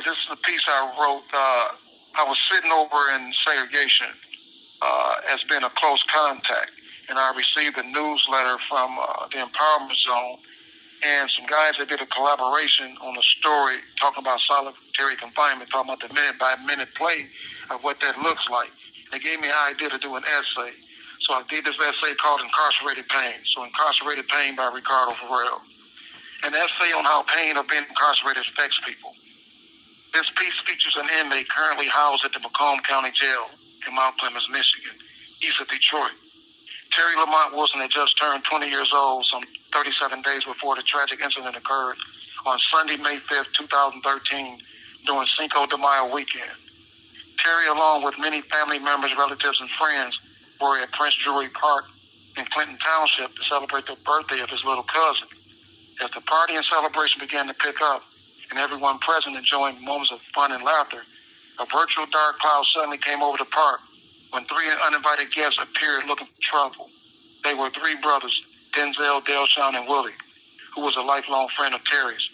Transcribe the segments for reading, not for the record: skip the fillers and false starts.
This is a piece I wrote. I was sitting over in segregation as being a close contact, and I received a newsletter from the Empowerment Zone and some guys that did a collaboration on a story talking about solitary confinement, talking about the minute-by-minute play of what that looks like. They gave me an idea to do an essay. So I did this essay called Incarcerated Pain. So Incarcerated Pain by Ricardo Ferrell. An essay on how pain of being incarcerated affects people. This piece features an inmate currently housed at the Macomb County Jail in Mount Clemens, Michigan, east of Detroit. Terry Lamont Wilson had just turned 20 years old, some 37 days before the tragic incident occurred on Sunday, May 5th, 2013, during Cinco de Mayo weekend. Terry, along with many family members, relatives, and friends, were at Prince Drury Park in Clinton Township to celebrate the birthday of his little cousin. As the party and celebration began to pick up, and everyone present enjoying moments of fun and laughter, a virtual dark cloud suddenly came over the park when three uninvited guests appeared looking for trouble. They were three brothers, Denzel, Delshawn, and Willie, who was a lifelong friend of Terry's.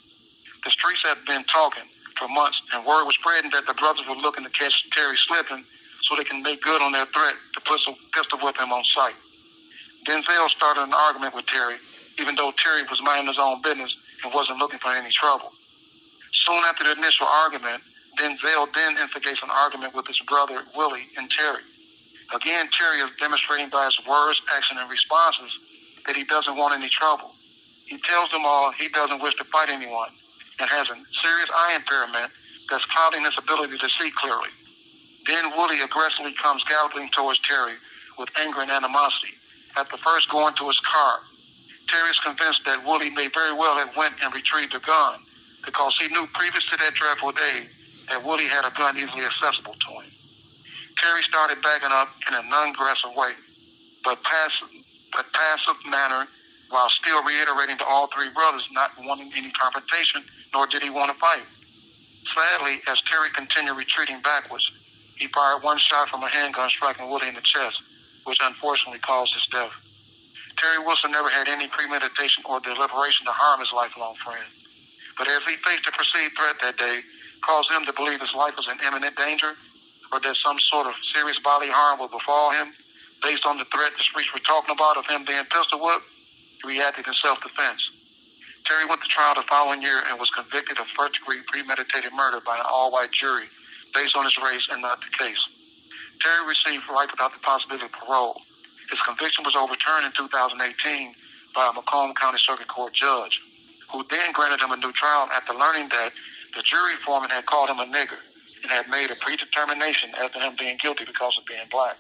The streets had been talking for months, and word was spreading that the brothers were looking to catch Terry slipping so they can make good on their threat to pistol whip him on sight. Denzel started an argument with Terry, even though Terry was minding his own business and wasn't looking for any trouble. Soon after the initial argument, Denzel then instigates an argument with his brother, Willie, and Terry. Again, Terry is demonstrating by his words, action, and responses that he doesn't want any trouble. He tells them all he doesn't wish to fight anyone and has a serious eye impairment that's clouding his ability to see clearly. Then Willie aggressively comes galloping towards Terry with anger and animosity, after first going to his car. Terry is convinced that Willie may very well have went and retrieved a gun because he knew previous to that dreadful day that Willie had a gun easily accessible to him. Terry started backing up in a non-aggressive way, but passive manner, while still reiterating to all three brothers not wanting any confrontation, nor did he want to fight. Sadly, as Terry continued retreating backwards, he fired one shot from a handgun, striking Willie in the chest, which unfortunately caused his death. Terry Wilson never had any premeditation or deliberation to harm his lifelong friend, but as he faced a perceived threat that day, caused him to believe his life was in imminent danger, or that some sort of serious bodily harm would befall him, based on the threat the streets were talking about of him being pistol whipped, he reacted in self-defense. Terry went to trial the following year and was convicted of first-degree premeditated murder by an all-white jury based on his race and not the case. Terry received life without the possibility of parole. His conviction was overturned in 2018 by a Macomb County Circuit Court judge, who then granted him a new trial after learning that the jury foreman had called him a nigger and had made a predetermination after him being guilty because of being black.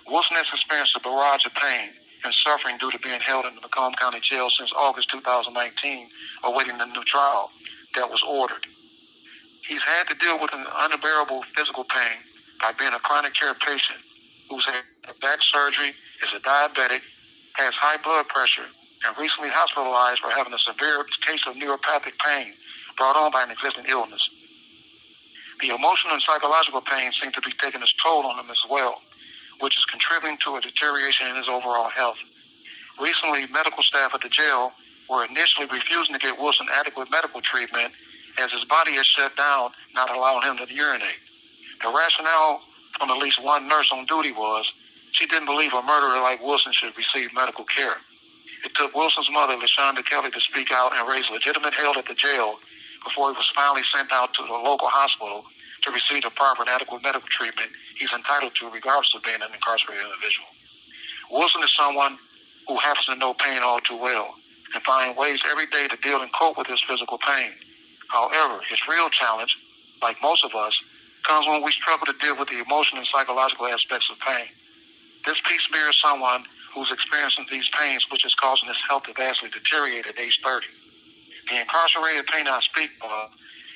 Wilson has experienced a barrage of pain and suffering due to being held in the Macomb County Jail since August 2019, awaiting the new trial that was ordered. He's had to deal with an unbearable physical pain by being a chronic care patient who's had back surgery, is a diabetic, has high blood pressure, and recently hospitalized for having a severe case of neuropathic pain brought on by an existing illness. The emotional and psychological pain seem to be taking its toll on him as well, which is contributing to a deterioration in his overall health. Recently, medical staff at the jail were initially refusing to get Wilson adequate medical treatment as his body is shut down, not allowing him to urinate. The rationale from at least one nurse on duty was she didn't believe a murderer like Wilson should receive medical care. It took Wilson's mother, LaShonda Kelly, to speak out and raise legitimate hell at the jail before he was finally sent out to the local hospital to receive the proper and adequate medical treatment he's entitled to regardless of being an incarcerated individual. Wilson is someone who happens to know pain all too well and find ways every day to deal and cope with his physical pain. However, his real challenge, like most of us, comes when we struggle to deal with the emotional and psychological aspects of pain. This piece mirrors someone who's experiencing these pains, which is causing his health to vastly deteriorate at age 30. The incarcerated pain I speak of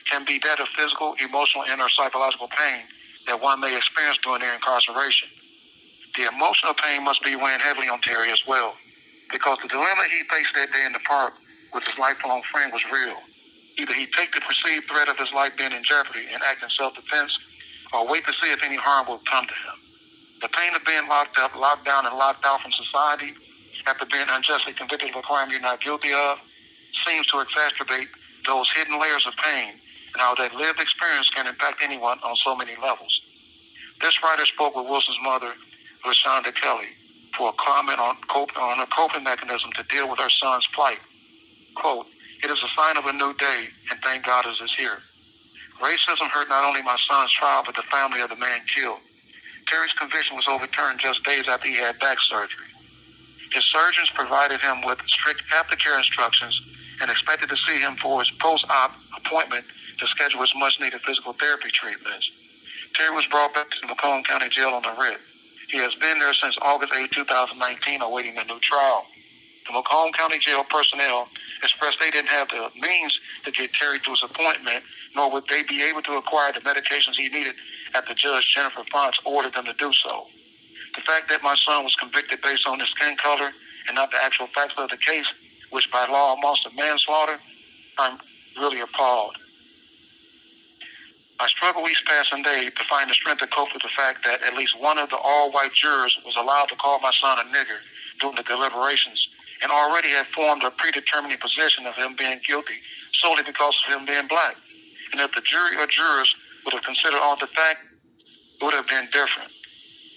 can be that of physical, emotional, and or psychological pain that one may experience during their incarceration. The emotional pain must be weighing heavily on Terry as well, because the dilemma he faced that day in the park with his lifelong friend was real. Either he take the perceived threat of his life being in jeopardy and act in self-defense, or wait to see if any harm will come to him. The pain of being locked up, locked down, and locked out from society after being unjustly convicted of a crime you're not guilty of seems to exacerbate those hidden layers of pain and how that lived experience can impact anyone on so many levels. This writer spoke with Wilson's mother, LaShonda Kelly, for a comment on her coping mechanism to deal with her son's plight. Quote, "It is a sign of a new day, and thank God it is here. Racism hurt not only my son's trial, but the family of the man killed. Terry's conviction was overturned just days after he had back surgery. His surgeons provided him with strict aftercare instructions and expected to see him for his post-op appointment to schedule his much-needed physical therapy treatments. Terry was brought back to Macomb County Jail on a writ. He has been there since August 8, 2019, awaiting a new trial. The Macomb County Jail personnel expressed they didn't have the means to get Terry to his appointment, nor would they be able to acquire the medications he needed after Judge Jennifer Fox ordered them to do so. The fact that my son was convicted based on his skin color and not the actual facts of the case, which by law amounts to manslaughter, I'm really appalled. I struggle each passing day to find the strength to cope with the fact that at least one of the all-white jurors was allowed to call my son a nigger during the deliberations and already had formed a predetermined position of him being guilty solely because of him being black. And if the jury or jurors would have considered all the facts, it would have been different.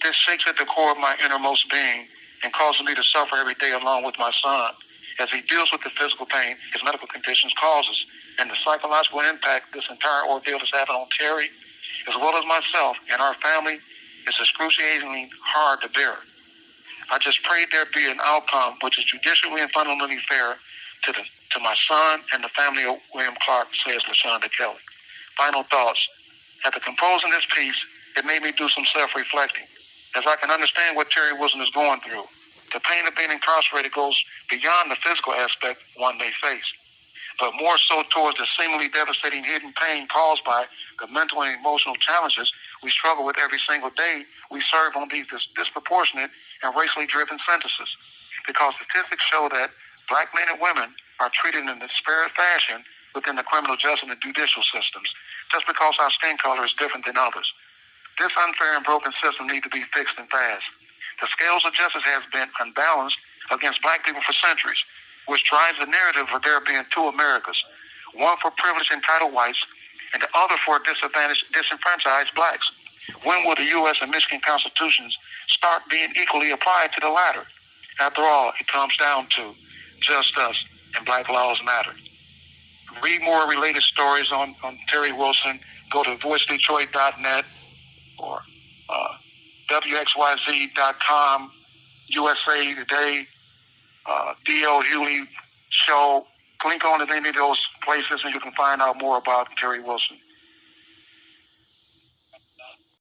This shakes at the core of my innermost being and causes me to suffer every day along with my son as he deals with the physical pain his medical conditions causes and the psychological impact this entire ordeal is having on Terry, as well as myself and our family, is excruciatingly hard to bear. I just pray there be an outcome which is judicially and fundamentally fair to my son and the family of William Clark, says LaShonda Kelly. Final thoughts. After composing this piece, it made me do some self-reflecting, as I can understand what Terry Wilson is going through. The pain of being incarcerated goes beyond the physical aspect one may face, but more so towards the seemingly devastating hidden pain caused by the mental and emotional challenges we struggle with every single day we serve on these disproportionate and racially driven sentences. Because statistics show that black men and women are treated in a disparate fashion within the criminal justice and judicial systems, just because our skin color is different than others. This unfair and broken system needs to be fixed and fast. The scales of justice has been unbalanced against black people for centuries, which drives the narrative of there being two Americas, one for privileged entitled whites and the other for disadvantaged, disenfranchised blacks. When will the U.S. and Michigan constitutions start being equally applied to the latter? After all, it comes down to just us and Black Lives Matter. Read more related stories on Terry Wilson. Go to voicedetroit.net or WXYZ.com, USA Today, D.L. Hewley Show. Click on to any of those places and you can find out more about Terry Wilson.